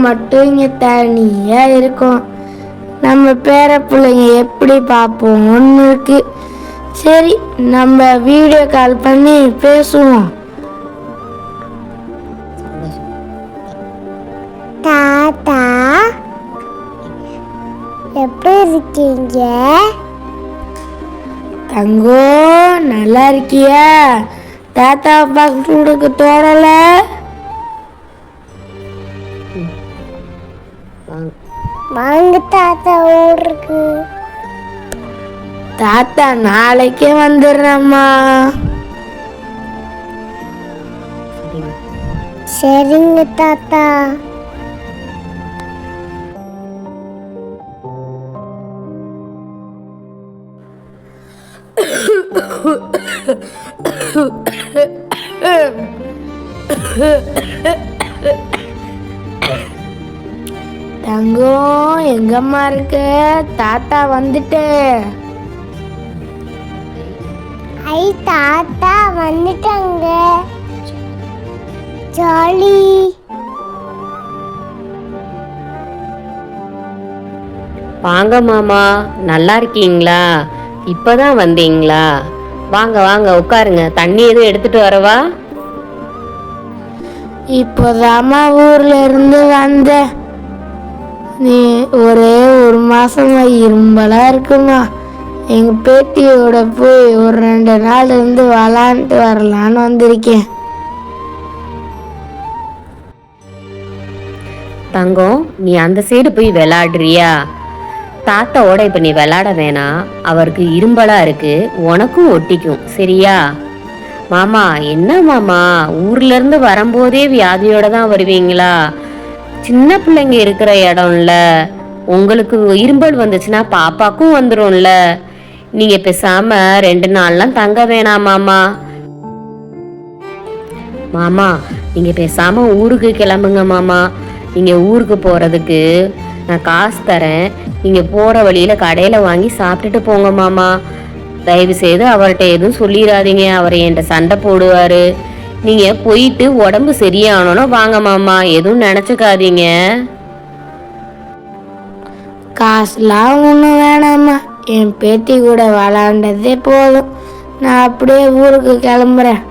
மட்டும் இங்க தனியா இருக்கும். நம்ம பேர பிள்ளைங்க எப்படி பார்ப்போம்னு இருக்கு. சரி, நம்ம வீடியோ கால் பண்ணி பேசுவோம். தாத்தா எப்படி இருக்கீங்க? தங்கம், நல்லா இருக்கியா? தாத்தா பார்க்க தோணல? வாங்க தாத்தா ஊருக்கு. தாத்தா நாளைக்கே வந்துடுறேம்மா. சரிங்க தாத்தா. தங்கம், எங்கம்மா இருக்க? தாத்தா வந்துட்டேன். ஐ தாத்தா வந்துட்டாங்க. ஜாலி. வாங்க மாமா, நல்லா இருக்கீங்களா? இப்பதான் வந்தீங்களா? வாங்க வாங்க உட்காருங்க. தண்ணி எதுவும் எடுத்துட்டு வரவா? இப்போதாம்மா ஊர்ல இருந்து வந்த. நீ ஒரே ஒரு மாசமா இரும்பலா இருக்குமா. எங்க பேத்தியோட போய் ஒரு 2 நாள் இருந்து விளாண்டுட்டு வரலான்னு வந்திருக்கேன். தங்கம், நீ அந்த சைடு போய் விளையாடுறியா? தாத்தாவோட இப்ப நீ விளையாட வேணாம். அவருக்கு இரும்பலா இருக்கு, உனக்கும் ஒட்டிக்கும். சரியா? மாமா, என்ன மாமா, ஊர்ல இருந்து வரும்போதே வியாதியோட தான் வருவீங்களா? சின்ன பிள்ளைங்க இருக்கிற இடம்ல உங்களுக்கு இரும்பல் வந்துச்சுன்னா பாப்பாக்கும் வந்துரும்ல. நீங்க பேசாம 2 நாள்லாம் தங்க வேணாம் மாமா. மாமா, நீங்க பேசாம ஊருக்கு கிளம்புங்க மாமா. நீங்க ஊருக்கு போறதுக்கு நான் காசு தரேன். நீங்க போற வழியில கடையில வாங்கி சாப்பிட்டுட்டு போங்க மாமா. தயவு செய்து அவர்கிட்ட எதுவும் சொல்லிடாதீங்க, அவர் என்கிட்ட சண்டை போடுவாரு. நீங்க போயிட்டு உடம்பு சரியானோன்னா வாங்க மாமா, எதுவும் நினைச்சுக்காதீங்க. காசுலாம் ஒன்றும் வேணாம்மா, என் பேத்தி கூட விளாண்டதே போதும். நான் அப்படியே ஊருக்கு கிளம்புறேன்.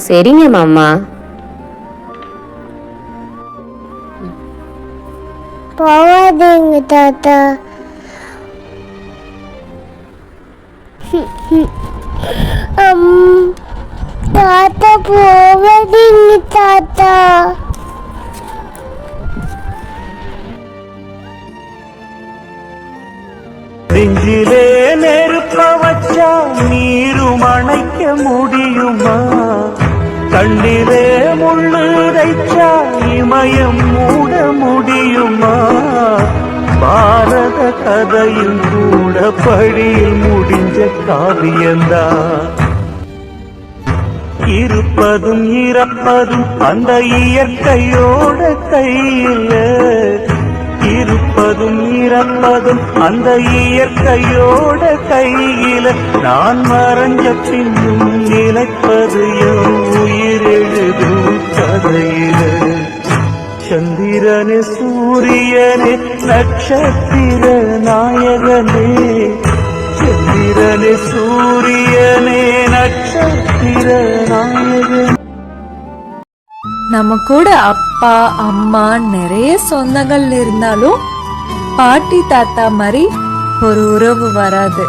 சரிங்க மாமா. போவாதீங்க தாத்தா. தாத்தா போவாதீங்க தாத்தா. நெஞ்சிலே நெருப்ப வச்சா நீரும் அணைக்க முடியுமா? கண்ணிலே முள்ளு தைச்சா இமயம் மூட முடியுமா? பாரத கதையும் கூட படியில் முடிஞ்ச காவியந்தா. இருப்பதும் இறப்பதும் அந்த இயற்கையோட கையில். இருப்பதும் இறப்பதும் அந்த இயற்கையோட கையில. நான் மறைஞ்ச பின்னும் நிலைப்பது என் உயிர் எழுதும் கதையில. சந்திரனே சூரியனே நட்சத்திர நாயகனே. சந்திரனே சூரியனே நட்சத்திர நாயகனே. நம்ம கூட அப்பா அம்மா நிறைய சொந்தங்கள் இருந்தாலும் பாட்டி தாத்தா மாதிரி ஒரு உறவு வராது.